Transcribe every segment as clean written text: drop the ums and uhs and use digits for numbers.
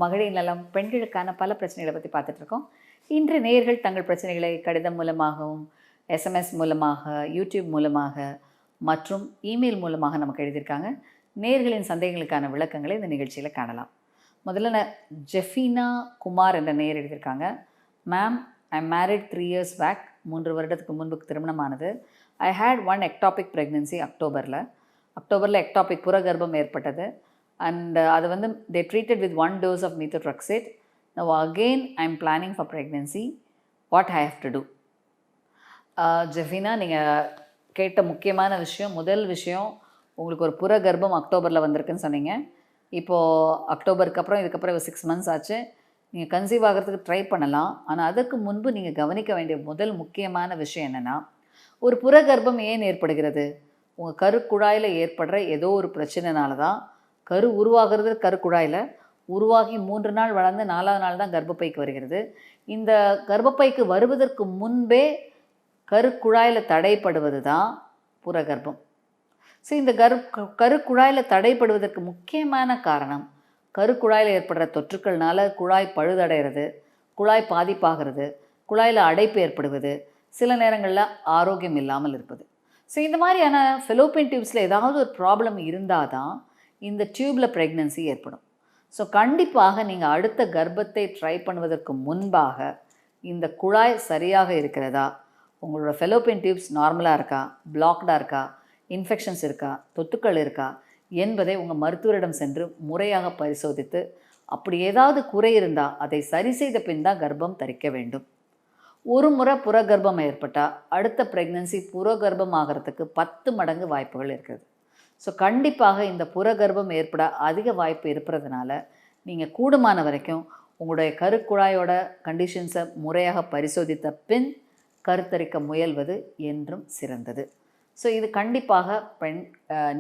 மகளிர் நலம், பெண்களுக்கான பல பிரச்சனைகளை பற்றி பார்த்துட்ருக்கோம். இன்று நேயர்கள் தங்கள் பிரச்சனைகளை கடிதம் மூலமாகவும், எஸ்எம்எஸ் மூலமாக, யூடியூப் மூலமாக மற்றும் இமெயில் மூலமாக நமக்கு எழுதியிருக்காங்க. நேயர்களின் சந்தேகங்களுக்கான விளக்கங்களை இந்த நிகழ்ச்சியில் காணலாம். முதல்ல ஜெஃபினா குமார் என்ற நேயர் எழுதியிருக்காங்க. Ma'am, I married 3 years back. 3 வருடத்துக்கு முன்பு திருமணமானது. ஐ ஹேட் 1 எக்டாபிக் ப்ரெக்னென்சி அக்டோபரில் எக்டாபிக் புறகர்ப்பம் ஏற்பட்டது. அண்ட் அது வந்து they treated with 1 dose of methotrexate. Now again I am planning for pregnancy. What I have to do? ஜெஃபினா, நீங்கள் கேட்ட முக்கியமான விஷயம், முதல் விஷயம், உங்களுக்கு ஒரு புறகர்ப்பம் அக்டோபரில் வந்திருக்குன்னு சொன்னீங்க. இப்போது அக்டோபருக்கு அப்புறம் இதுக்கப்புறம் 6 months ஆச்சு. நீங்கள் கன்சீவ் ஆகிறதுக்கு ட்ரை பண்ணலாம். ஆனால் அதுக்கு முன்பு நீங்கள் கவனிக்க வேண்டிய முதல் முக்கியமான விஷயம் என்னென்னா, ஒரு புறகர்ப்பம் ஏன் ஏற்படுகிறது? உங்கள் கருக்குழாயில் ஏற்படுற ஏதோ ஒரு பிரச்சனைனால தான். கரு உருவாகிறது கருக்குழாயில், உருவாகி 3 நாள் வளர்ந்து 4ஆவது நாள் தான் கர்ப்பப்பைக்கு வருகிறது. இந்த கர்ப்பப்பைக்கு வருவதற்கு முன்பே கருக்குழாயில் தடைப்படுவது தான் புறகர்ப்பம். ஸோ இந்த கருக்குழாயில் தடைப்படுவதற்கு முக்கியமான காரணம், கருக்குழாயில் ஏற்படுற தொற்றுக்கள்னால குழாய் பழுதடைகிறது, குழாய் பாதிப்பாகிறது, குழாயில் அடைப்பு ஏற்படுவது, சில நேரங்களில் ஆரோக்கியம் இல்லாமல் இருப்பது. ஸோ இந்த மாதிரியான ஃபெலோப்பியன் டியூப்ஸில் ஏதாவது ஒரு ப்ராப்ளம் இருந்தால் தான் இந்த டியூப்பில் ப்ரெக்னென்சி ஏற்படும். ஸோ கண்டிப்பாக நீங்கள் அடுத்த கர்ப்பத்தை ட்ரை பண்ணுவதற்கு முன்பாக இந்த குழாய் சரியாக இருக்கிறதா, உங்களோட ஃபெலோப்பியன் டியூப்ஸ் நார்மலாக இருக்கா, பிளாக்டாக இருக்கா, இன்ஃபெக்ஷன்ஸ் இருக்கா, தொத்துக்கள் இருக்கா என்பதை உங்கள் மருத்துவரிடம் சென்று முறையாக பரிசோதித்து, அப்படி ஏதாவது குறை இருந்தால் அதை சரி செய்த பின் தான் கர்ப்பம் தரிக்க வேண்டும். ஒரு முறை புறகர்ப்பம் ஏற்பட்டால் அடுத்த ப்ரெக்னென்சி புறகர்ப்பம் ஆகிறதுக்கு 10 மடங்கு வாய்ப்புகள் இருக்குது. ஸோ கண்டிப்பாக இந்த புறகர்ப்பம் ஏற்பட அதிக வாய்ப்பு இருப்பதுனால நீங்கள் கூடுமான வரைக்கும் உங்களுடைய கருக்குழாயோட கண்டிஷன்ஸை முறையாக பரிசோதித்த பின் கருத்தரிக்க முயல்வது என்றும் சிறந்தது. ஸோ இது கண்டிப்பாக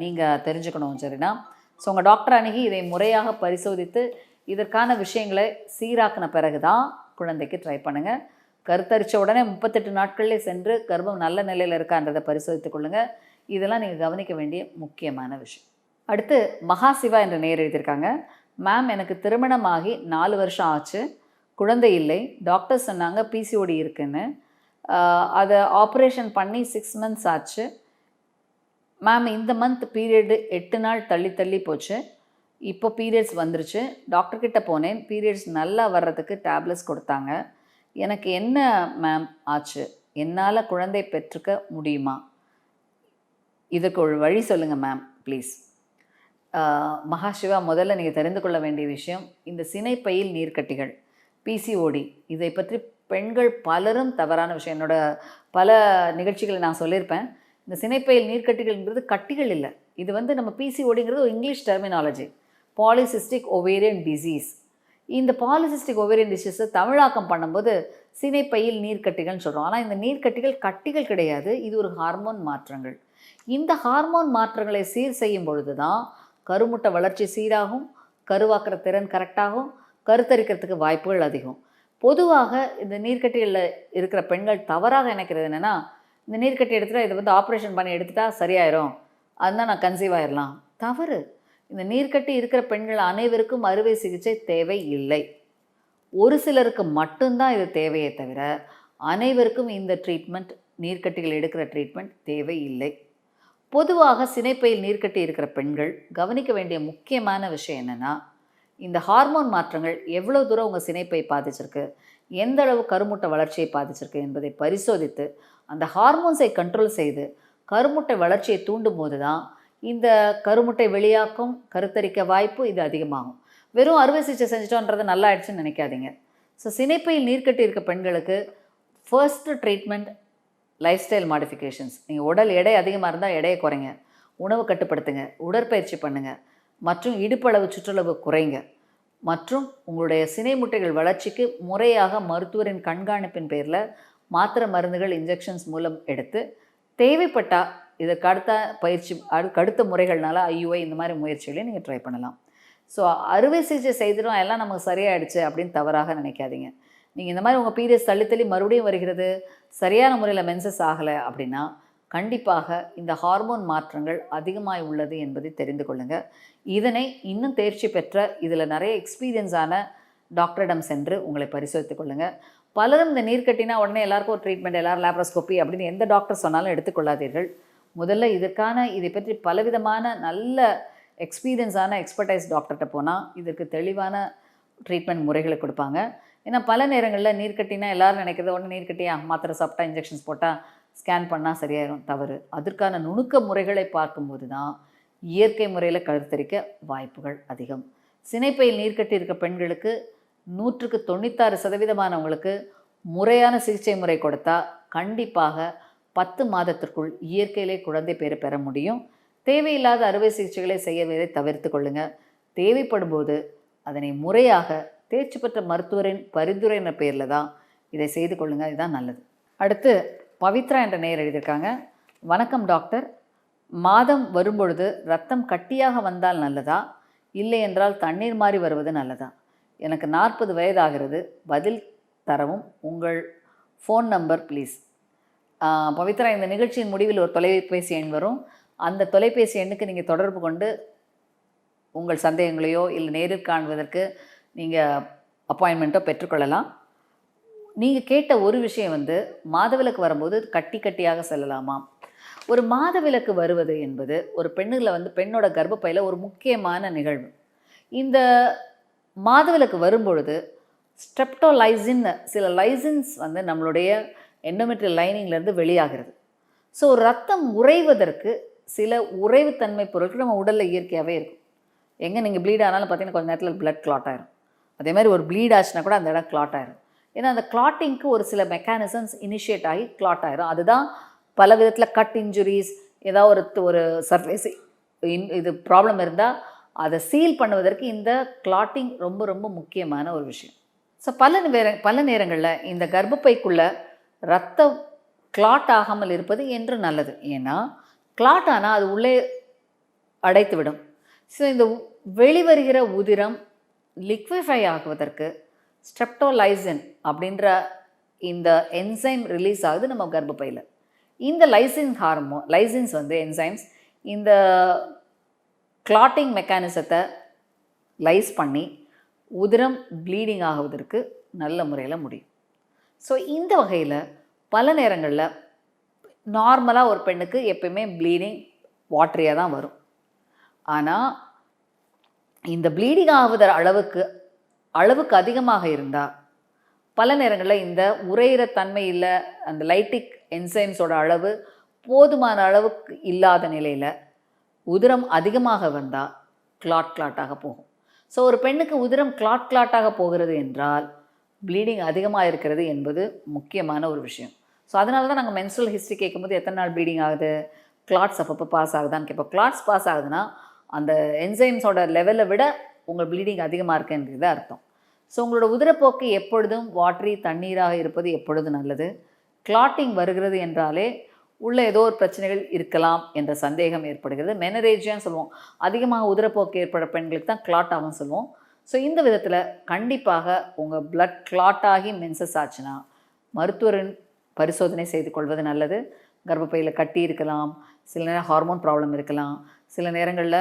நீங்கள் தெரிஞ்சுக்கணும். சரினா? ஸோ உங்கள் டாக்டர் அணுகி இதை முறையாக பரிசோதித்து இதற்கான விஷயங்களை சீராக்கின பிறகு தான் குழந்தைக்கு ட்ரை பண்ணுங்கள். கருத்தரித்த உடனே 38 நாட்கள்லேயே சென்று கர்ப்பம் நல்ல நிலையில் இருக்கான்றதை பரிசோதித்துக் கொள்ளுங்கள். இதெல்லாம் நீங்கள் கவனிக்க வேண்டிய முக்கியமான விஷயம். அடுத்து மகாசிவா என்ற நேயர் எழுதியிருக்காங்க. மேம், எனக்கு திருமணமாகி 4 வருஷம் ஆச்சு, குழந்தை இல்லை. டாக்டர் சொன்னாங்க பிசிஓடி இருக்குன்னு. அதை ஆப்ரேஷன் பண்ணி 6 months ஆச்சு. மேம், இந்த மந்த் பீரியடு 8 நாள் தள்ளி போச்சு. இப்போ பீரியட்ஸ் வந்துருச்சு. டாக்டர்கிட்ட போனேன். பீரியட்ஸ் நல்லா வர்றதுக்கு டேப்லெட்ஸ் கொடுத்தாங்க. எனக்கு என்ன மேம் ஆச்சு? என்னால் குழந்தை பெற்றுக்க முடியுமா? இதுக்கு ஒரு வழி சொல்லுங்கள் மேம் ப்ளீஸ். மகாசிவா, முதல்ல நீங்கள் தெரிந்து கொள்ள வேண்டிய விஷயம், இந்த சினைப்பையில் நீர்க்கட்டிகள், பிசிஓடி, இதை பற்றி பெண்கள் பலரும் தவறான விஷயம். என்னோட பல நிகழ்ச்சிகளை நான் சொல்லியிருப்பேன். இந்த சினைப்பையில் நீர்க்கட்டிகள்ங்கிறது கட்டிகள் இல்லை. இது வந்து நம்ம பிசிஓடிங்கிறது ஒரு English terminology, polycystic ovarian disease. இந்த பாலிசிஸ்டிக் ஒவேரியன் டிசீஸை தமிழாக்கம் பண்ணும்போது சினைப்பையில் நீர்க்கட்டிகள்னு சொல்கிறோம். ஆனால் இந்த நீர்க்கட்டிகள் கட்டிகள் கிடையாது, இது ஒரு ஹார்மோன் மாற்றங்கள். இந்த ஹார்மோன் மாற்றங்களை சீர் செய்யும் பொழுது தான் கருமுட்டை வளர்ச்சி சீராகும், கருவாக்குற திறன் கரெக்டாகும், கருத்தரிக்கிறதுக்கு வாய்ப்புகள் அதிகம். பொதுவாக இந்த நீர்க்கட்டிகளில் இருக்கிற பெண்கள் தவறாக நினைக்கிறது என்னென்னா, இந்த நீர்க்கட்டி எடுத்துகிட்டா இதை வந்து ஆப்ரேஷன் பண்ணி எடுத்துட்டா சரியாயிரும், அதுதான் நான் கன்சீவ் ஆயிடலாம். தவறு. இந்த நீர்க்கட்டி இருக்கிற பெண்கள் அனைவருக்கும் அறுவை சிகிச்சை தேவை இல்லை. ஒரு சிலருக்கு மட்டும்தான் இது தேவையே தவிர அனைவருக்கும் இந்த ட்ரீட்மெண்ட், நீர்க்கட்டிகள் எடுக்கிற ட்ரீட்மெண்ட் தேவை இல்லை. பொதுவாக சினைப்பையில் நீர்க்கட்டி இருக்கிற பெண்கள் கவனிக்க வேண்டிய முக்கியமான விஷயம் என்னென்னா, இந்த ஹார்மோன் மாற்றங்கள் எவ்வளோ தூரம் உங்கள் சினைப்பை பாதிச்சிருக்கு, எந்த அளவு கருமுட்டை வளர்ச்சியை பாதிச்சிருக்கு என்பதை பரிசோதித்து அந்த ஹார்மோன்ஸை கண்ட்ரோல் செய்து கருமுட்டை வளர்ச்சியை தூண்டும் போது தான் இந்த கருமுட்டை வெளியாக்கும், கருத்தரிக்க வாய்ப்பு இது அதிகமாகும். வெறும் அறுவை சிகிச்சை செஞ்சிட்டோன்றது நல்லா ஆயிடுச்சுன்னு நினைக்காதீங்க. ஸோ சினைப்பையில் நீர்க்கட்டி இருக்க பெண்களுக்கு first treatment life style modifications. நீங்கள் உடல் எடை அதிகமாக இருந்தால் எடையை குறைங்க, உணவு கட்டுப்படுத்துங்க, உடற்பயிற்சி பண்ணுங்கள், மற்றும் இடுப்பளவு சுற்றளவு குறைங்க, மற்றும் உங்களுடைய சினை முட்டைகள் வளர்ச்சிக்கு முறையாக மருத்துவரின் கண்காணிப்பின் பேரில் மாத்திரை மருந்துகள் இன்ஜெக்ஷன்ஸ் மூலம் எடுத்து, தேவைப்பட்டால் இதற்கு அடுத்த முறைகள்னால ஐயுஐ இந்த மாதிரி முயற்சிகளையும் நீங்கள் ட்ரை பண்ணலாம். ஸோ அறுவை சிகிச்சை செய்திடும் எல்லாம் நமக்கு சரியாயிடுச்சு அப்படின்னு தவறாக நினைக்காதீங்க. நீங்கள் இந்த மாதிரி உங்கள் பீரியட்ஸ் தள்ளி மறுபடியும் வருகிறது, சரியான முறையில் மென்சஸ் ஆகலை அப்படின்னா கண்டிப்பாக இந்த ஹார்மோன் மாற்றங்கள் அதிகமாய் உள்ளது என்பதை தெரிந்து கொள்ளுங்கள். இதனை இன்னும் தேர்ச்சி பெற்ற இதில் நிறைய எக்ஸ்பீரியன்ஸான டாக்டரிடம் சென்று உங்களை பரிசோதித்துக் கொள்ளுங்கள். பலரும் இந்த நீர்க்கட்டினா உடனே எல்லாருக்கும் ஒரு ட்ரீட்மெண்ட், எல்லோரும் லேப்ரோஸ்கோப்பி அப்படின்னு எந்த டாக்டர் சொன்னாலும் எடுத்துக்கொள்ளாதீர்கள். முதல்ல இதை பற்றி பலவிதமான நல்ல எக்ஸ்பீரியன்ஸான எக்ஸ்பர்டைஸ் டாக்டர்கிட்ட போனால் இதற்கு தெளிவான ட்ரீட்மெண்ட் முறைகளை கொடுப்பாங்க. ஏன்னா பல நேரங்களில் நீர்க்கட்டினா எல்லோரும் நினைக்கிறது உடனே நீர்க்கட்டியா மாத்திரை சாப்பிட்டா இன்ஜெக்ஷன்ஸ் போட்டால் ஸ்கேன் பண்ணால் சரியாயிடும். தவறு. அதற்கான நுணுக்க முறைகளை பார்க்கும்போது தான் இயற்கை முறையில் கருத்தரிக்க வாய்ப்புகள் அதிகம். சினைப்பையில் நீர்க்கட்டி இருக்க பெண்களுக்கு 100க்கு 96% முறையான சிகிச்சை முறை கொடுத்தா கண்டிப்பாக 10 மாதத்திற்குள் இயற்கையிலே குழந்தை பேறு பெற முடியும். தேவையில்லாத அறுவை சிகிச்சைகளை செய்யவே தவிர்த்து கொள்ளுங்கள். தேவைப்படும் போது அதனை முறையாக தேர்ச்சி பெற்ற மருத்துவரின் பரிந்துரையின பேரில் தான் இதை செய்து கொள்ளுங்கள். இதுதான் நல்லது. அடுத்து பவித்ரா என்ற நேயர் எழுதியிருக்காங்க. வணக்கம் டாக்டர், மாதம் வரும்பொழுது ரத்தம் கட்டியாக வந்தால் நல்லதா, இல்லை என்றால் தண்ணீர் மாறி வருவது நல்லதா? எனக்கு 40 வயதாகிறது. பதில் தரவும். உங்கள் ஃபோன் நம்பர் ப்ளீஸ். பவித்ரா, இந்த நிகழ்ச்சியின் முடிவில் ஒரு தொலைபேசி எண் வரும். அந்த தொலைபேசி எண்ணுக்கு நீங்கள் தொடர்பு கொண்டு உங்கள் சந்தேகங்களையோ இல்லை நேரில் காண்பதற்கு நீங்கள் அப்பாயின்மெண்ட்டோ பெற்றுக்கொள்ளலாம். நீங்கள் கேட்ட ஒரு விஷயம் மாதவிலக்கு வரும்போது கட்டியாக செல்லலாமா? ஒரு மாதவிலக்கு வருவது என்பது ஒரு பெண்ணில் பெண்ணோட கர்ப்பப்பையில் ஒரு முக்கியமான நிகழ்வு. இந்த மாதவிலக்கு வரும்பொழுது ஸ்ட்ரெப்டோலைசின் சில லைசின்ஸ் நம்மளுடைய எண்டோமெட்ரியல் லைனிங்லேருந்து வெளியாகிறது. ஸோ ரத்தம் உறைவதற்கு சில உறைவுத்தன்மை பொருட்கள் நம்ம உடலில் இயற்கையாகவே இருக்கும். எங்கே நீங்கள் ப்ளீட் ஆனாலும் பார்த்தீங்கன்னா கொஞ்சம் நேரத்தில் பிளட் கிளாட் ஆயிரும். அதே மாதிரி ஒரு ப்ளீட் ஆச்சுன்னா கூட அந்த இடம் கிளாட் ஆயிரும். ஏன்னா அந்த கிளாட்டிங்க்கு ஒரு சில மெக்கானிசம்ஸ் இனிஷியேட் ஆகி கிளாட் ஆயிரும். அதுதான் பல விதத்தில் கட் இன்ஜுரிஸ், ஏதாவது ஒரு சர்ஃபேஸ் இது ப்ராப்ளம் இருந்தால் அதை சீல் பண்ணுவதற்கு இந்த கிளாட்டிங் ரொம்ப ரொம்ப முக்கியமான ஒரு விஷயம். ஸோ பல நேரங்களில் இந்த கர்ப்பப்பைக்குள்ளே ரத்தம் கிளாட் ஆகாமல் இருப்பது என்று நல்லது. ஏன்னா கிளாட் ஆனால் அது உள்ளே அடைத்து விடும். ஸோ இந்த வெளிவருகிற உதிரம் லிக்விஃபை ஆகுவதற்கு ஸ்ட்ரெப்டோலைசின் அப்படின்ற இந்த என்சைம் ரிலீஸ் ஆகுது நம்ம கர்ப்பப்பையில். இந்த லைசின்ஸ் என்சைம்ஸ் இந்த கிளாட்டிங் மெக்கானிசத்தை லைஸ் பண்ணி உதிரம் ப்ளீடிங் ஆகுவதற்கு நல்ல முறையில் முடியும். ஸோ இந்த வகையில் பல நேரங்களில் நார்மலாக ஒரு பெண்ணுக்கு எப்பயுமே ப்ளீடிங் வாட்டரியாக தான் வரும். ஆனால் இந்த ப்ளீடிங் ஆகுற அளவுக்கு அதிகமாக இருந்தால் பல நேரங்களில் இந்த உறையிற தன்மை இல்லை, அந்த லைட்டிக் என்சைம்ஸோட அளவு போதுமான அளவுக்கு இல்லாத நிலையில் உதிரம் அதிகமாக வந்தால் கிளாட்டாக போகும். ஸோ ஒரு பெண்ணுக்கு உதிரம் கிளாட்டாக போகிறது என்றால் ப்ளீடிங் அதிகமாக இருக்கிறது என்பது முக்கியமான ஒரு விஷயம். ஸோ அதனால தான் நாங்கள் மென்ஸ்ட்ரல் ஹிஸ்ட்ரி கேட்கும்போது எத்தனை நாள் ப்ளீடிங் ஆகுது, கிளாட்ஸ் அப்பப்போ பாஸ் ஆகுதான்னு கேட்போம். கிளாட்ஸ் பாஸ் ஆகுதுன்னா அந்த என்சைம்ஸோட லெவலை விட உங்கள் ப்ளீடிங் அதிகமாக இருக்குன்றது அர்த்தம். ஸோ உங்களோட உதிரப்போக்கு எப்பொழுதும் வாட்டரி தண்ணீராக இருப்பது எப்பொழுதும் நல்லது. கிளாட்டிங் வருகிறது என்றாலே உள்ள ஏதோ ஒரு பிரச்சனைகள் இருக்கலாம் என்ற சந்தேகம் ஏற்படுகிறது. மெனரேஜியான்னு சொல்லுவோம். அதிகமாக உதிரப்போக்கு ஏற்பட பெண்களுக்கு தான் கிளாட் ஆகும் சொல்லுவோம். ஸோ இந்த விதத்தில் கண்டிப்பாக உங்கள் பிளட் கிளாட் ஆகி மென்சஸ் ஆச்சுன்னா மருத்துவரின் பரிசோதனை செய்து கொள்வது நல்லது. கர்ப்பப்பையில் கட்டி இருக்கலாம், சில நேரம் ஹார்மோன் ப்ராப்ளம் இருக்கலாம், சில நேரங்களில்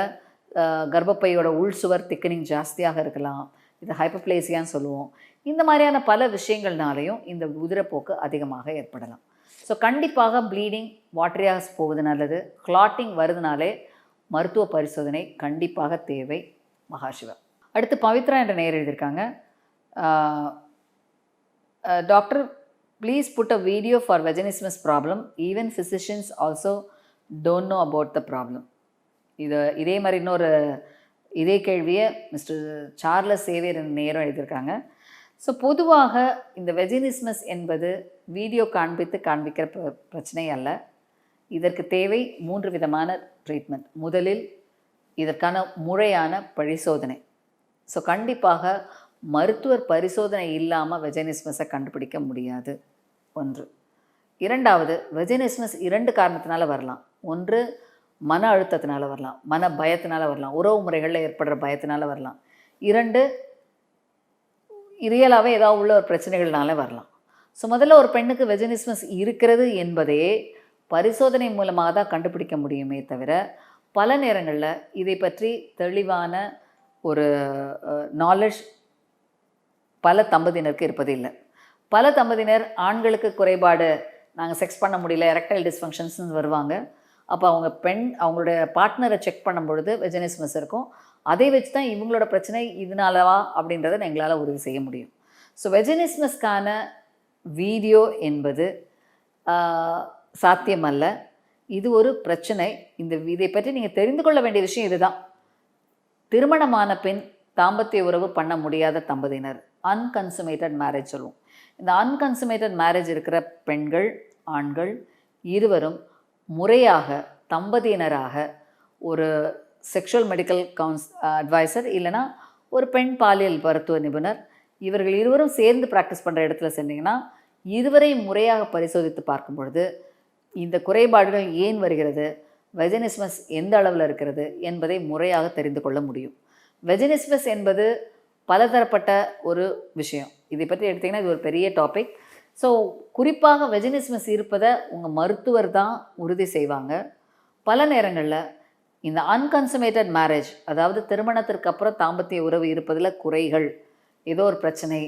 கர்ப்பப்பையோட உள் சுவர் திக்கனிங் ஜாஸ்தியாக இருக்கலாம், இது ஹைப்பர்ப்ளேசியான்னு சொல்லுவோம். இந்த மாதிரியான பல விஷயங்கள்னாலையும் இந்த உதிரப்போக்கு அதிகமாக ஏற்படலாம். ஸோ கண்டிப்பாக ப்ளீடிங் வாட்டரியாக போவது நல்லது. கிளாட்டிங் வருதுனாலே மருத்துவ பரிசோதனை கண்டிப்பாக தேவை. மகாசிவா. அடுத்து பவித்ரா என்ற நேயர் எழுதியிருக்காங்க. Doctor, please put a video for vaginismus problem. Even physicians also don't know about the problem. இதே மாதிரி இதே கேள்வியை மிஸ்டர் சார்லஸ் சேவியர் என்ற நேரம் எழுதியிருக்காங்க. ஸோ பொதுவாக இந்த வெஜினிஸ்மஸ் என்பது வீடியோ காண்பிக்கிற பிரச்சனை அல்ல. இதற்கு தேவை 3 விதமான ட்ரீட்மெண்ட். முதலில் இதற்கான முறையான பரிசோதனை. ஸோ கண்டிப்பாக மருத்துவர் பரிசோதனை இல்லாமல் வெஜினிஸ்மஸை கண்டுபிடிக்க முடியாது. 1. 2வது, வெஜினிஸ்மஸ் 2 காரணத்தினால வரலாம். 1 மன அழுத்தத்தினால வரலாம், மன பயத்தினால வரலாம், உறவு முறைகளில் ஏற்படுற பயத்தினால வரலாம். 2 ரியலாகவே ஏதாவது உள்ள ஒரு பிரச்சனைகள்னால வரலாம். ஸோ முதல்ல ஒரு பெண்ணுக்கு வெஜினிஸ்மஸ் இருக்கிறது என்பதே பரிசோதனை மூலமாக தான் கண்டுபிடிக்க முடியுமே தவிர பல நேரங்களில் இதை பற்றி தெளிவான ஒரு நாலேஜ் பல தம்பதியினருக்கு இருப்பதில்லை. பல தம்பதியினர் ஆண்களுக்கு குறைபாடு, நாங்கள் செக்ஸ் பண்ண முடியல, எரெக்டைல் டிஸ்ஃபங்க்ஷன்ஸ்னு வருவாங்க. அப்போ அவங்களுடைய பார்ட்னரை செக் பண்ணும் பொழுது வெஜினிஸ்மஸ் இருக்கும். அதை வச்சு தான் இவங்களோட பிரச்சனை இதனாலவா அப்படின்றத எங்களால் உறுதி செய்ய முடியும். ஸோ வெஜினிஸ்மஸ்க்கான வீடியோ என்பது சாத்தியமல்ல. இது ஒரு பிரச்சனை. இதை பற்றி நீங்கள் தெரிந்து கொள்ள வேண்டிய விஷயம் இதுதான். திருமணமான பின் தாம்பத்திய உறவு பண்ண முடியாத தம்பதியினர், அன்கன்சுமேட்டட் மேரேஜ் சொல்லுவோம். இந்த அன்கன்சுமேட்டட் மேரேஜ் இருக்கிற பெண்கள், ஆண்கள் இருவரும் முறையாக தம்பதியினராக ஒரு செக்ஷுவல் மெடிக்கல் அட்வைசர் இல்லைனா ஒரு பெண் பாலியல் மருத்துவ நிபுணர், இவர்கள் இருவரும் சேர்ந்து ப்ராக்டிஸ் பண்ணுற இடத்துல சென்றீங்கன்னா இருவரையும் முறையாக பரிசோதித்து பார்க்கும் பொழுது இந்த குறைபாடுகள் ஏன் வருகிறது, வெஜினிஸ்மஸ் எந்த அளவில் இருக்கிறது என்பதை முறையாக தெரிந்து கொள்ள முடியும். வெஜினிஸ்மஸ் என்பது பலதரப்பட்ட ஒரு விஷயம். இதை பற்றி எடுத்திங்கன்னா இது ஒரு பெரிய டாபிக். ஸோ குறிப்பாக வெஜினிஸ்மஸ் இருப்பதை உங்கள் மருத்துவர் தான் உறுதி செய்வாங்க. பல நேரங்களில் இந்த அன்கன்சுமேட்டட் மேரேஜ், அதாவது திருமணத்திற்கு அப்புறம் தாம்பத்திய உறவு இருப்பதில் குறைகள், ஏதோ ஒரு பிரச்சனை,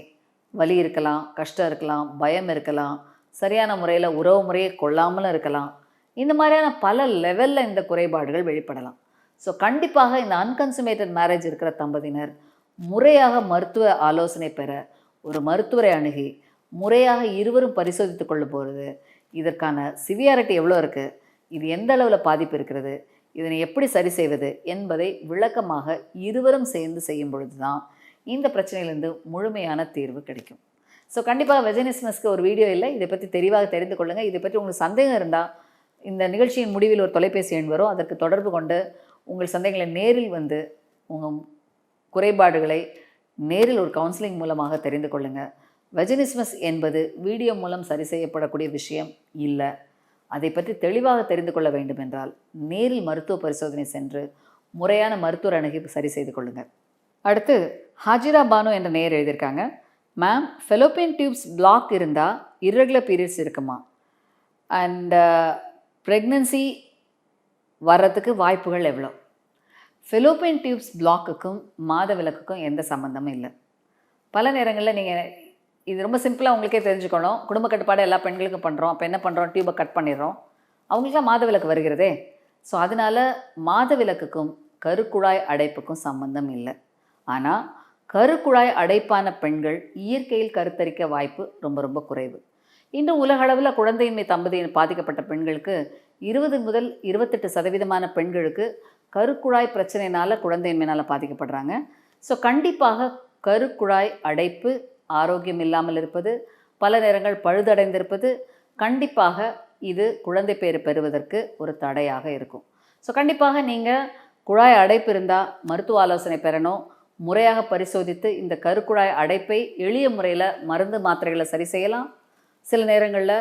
வலி இருக்கலாம், கஷ்டம் இருக்கலாம், பயம் இருக்கலாம், சரியான முறையில் உறவு முறையை கொள்ளாமலும் இருக்கலாம். இந்த மாதிரியான பல லெவலில் இந்த குறைபாடுகள் வெளிப்படலாம். ஸோ கண்டிப்பாக இந்த அன்கன்சுமேட்டட் மேரேஜ் இருக்கிற தம்பதியினர் முறையாக மருத்துவ ஆலோசனை பெற ஒரு மருத்துவரை அணுகி முறையாக இருவரும் பரிசோதித்து கொள்ள போகிறது. இதற்கான சிவியாரிட்டி எவ்வளோ இருக்குது, இது எந்த அளவில் பாதிப்பு இருக்கிறது, இதனை எப்படி சரி செய்வது என்பதை விளக்கமாக இருவரும் சேர்ந்து செய்யும் பொழுது தான் இந்த பிரச்சனையிலிருந்து முழுமையான தீர்வு கிடைக்கும். ஸோ கண்டிப்பாக வெஜினிஸ்மஸ்க்கு ஒரு வீடியோ இல்லை, இதை பற்றி தெளிவாக தெரிந்து கொள்ளுங்கள். இதை பற்றி உங்களுக்கு சந்தேகம் இருந்தால் இந்த நிகழ்ச்சியின் முடிவில் ஒரு தொலைபேசி எண் வரும், அதற்கு தொடர்பு கொண்டு உங்கள் சந்தேகங்களை நேரில் வந்து உங்கள் குறைபாடுகளை நேரில் ஒரு கவுன்சிலிங் மூலமாக தெரிந்து கொள்ளுங்கள். வெஜினிஸ்மஸ் என்பது வீடியோ மூலம் சரி செய்யப்படக்கூடிய விஷயம் இல்லை. அதை பற்றி தெளிவாக தெரிந்து கொள்ள வேண்டும் என்றால் நேரில் மருத்துவ பரிசோதனை சென்று முறையான மருத்துவர் அணுகி சரி செய்து கொள்ளுங்கள். அடுத்து ஹாஜிரா பானு என்ற நேயர் எழுதியிருக்காங்க. மேம், ஃபெலோப்பியன் டியூப்ஸ் பிளாக் இருந்தால் இர்ரெகுலர் பீரியட்ஸ் இருக்குமா? அண்ட் ப்ரெக்னன்சி வர்றதுக்கு வாய்ப்புகள் எவ்வளோ? ஃபெலோப்பியன் டியூப்ஸ் பிளாக்குக்கும் மாதவிலக்குக்கும் எந்த சம்மந்தமும் இல்லை. பல நேரங்களில் நீங்கள் இது ரொம்ப சிம்பிளாக உங்களுக்கே தெரிஞ்சுக்கணும். குடும்ப கட்டுப்பாடு எல்லா பெண்களுக்கும் பண்ணுறோம். அப்போ என்ன பண்ணுறோம், டியூபை கட் பண்ணிடுறோம். அவங்களுக்குலாம் மாதவிலக்கு வருகிறதே. ஸோ அதனால் மாதவிலக்குக்கும் கருக்குழாய் அடைப்புக்கும் சம்பந்தம் இல்லை. ஆனால் கருக்குழாய் அடைப்பான பெண்கள் இயற்கையில் கருத்தரிக்க வாய்ப்பு ரொம்ப ரொம்ப குறைவு. இன்று உலகளவில் குழந்தையின்மை தம்பதியின் பாதிக்கப்பட்ட பெண்களுக்கு 20 முதல் 28% பெண்களுக்கு கருக்குழாய் பிரச்சனையினால் குழந்தையின்மையினால் பாதிக்கப்படுறாங்க. ஸோ கண்டிப்பாக கருக்குழாய் அடைப்பு, ஆரோக்கியம் இல்லாமல் இருப்பது, பல நேரங்கள் பழுதடைந்திருப்பது கண்டிப்பாக இது குழந்தை பேறு பெறுவதற்கு ஒரு தடையாக இருக்கும். ஸோ கண்டிப்பாக நீங்கள் குழாய் அடைப்பு இருந்தால் மருத்துவ ஆலோசனை பெறணும். முறையாக பரிசோதித்து இந்த கருக்குழாய் அடைப்பை எளிய முறையில் மருந்து மாத்திரைகளை சரி செய்யலாம். சில நேரங்களில்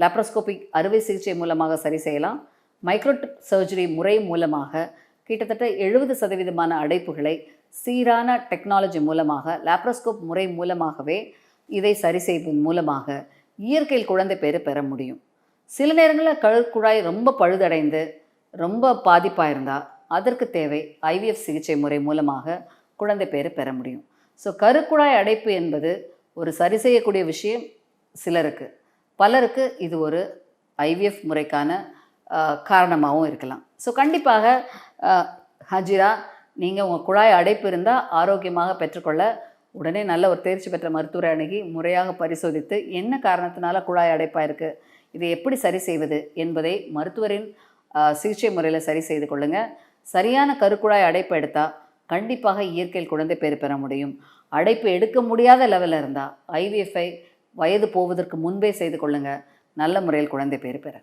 லாப்ரோஸ்கோபிக் அறுவை சிகிச்சை மூலமாக சரி செய்யலாம். மைக்ரோ சர்ஜரி முறை மூலமாக கிட்டத்தட்ட 70% அடைப்புகளை சீரான டெக்னாலஜி மூலமாக, லாப்ரோஸ்கோப் முறை மூலமாகவே இதை சரி செய்வதன் மூலமாக இயற்கையில் குழந்தை பேறு பெற முடியும். சில நேரங்களில் கருக்குழாய் ரொம்ப பழுதடைந்து ரொம்ப பாதிப்பாக இருந்தால் அதற்கு தேவை IVF சிகிச்சை முறை மூலமாக குழந்தை பேறு பெற முடியும். ஸோ கருக்குழாய் அடைப்பு என்பது ஒரு சரி செய்யக்கூடிய விஷயம் சிலருக்கு, பலருக்கு இது ஒரு IVF முறைக்கான காரணமாகவும் இருக்கலாம். ஸோ கண்டிப்பாக ஹஜிரா, நீங்கள் உங்கள் குழாய் அடைப்பு இருந்தால் ஆரோக்கியமாக பெற்றுக்கொள்ள உடனே நல்ல ஒரு தேர்ச்சி பெற்ற மருத்துவரை அணுகி முறையாக பரிசோதித்து என்ன காரணத்தினால குழாய் அடைப்பாக இருக்குது, இதை எப்படி சரி செய்வது என்பதை மருத்துவரின் சிகிச்சை முறையில் சரி செய்து கொள்ளுங்கள். சரியான கருக்குழாய் அடைப்பு எடுத்தால் கண்டிப்பாக இயற்கையில் குழந்தை பேறு பெற முடியும். அடைப்பு எடுக்க முடியாத லெவலில் இருந்தால் IVF-ஐ வயது போவதற்கு முன்பே செய்து கொள்ளுங்கள். நல்ல முறையில் குழந்தை பேறு பெற.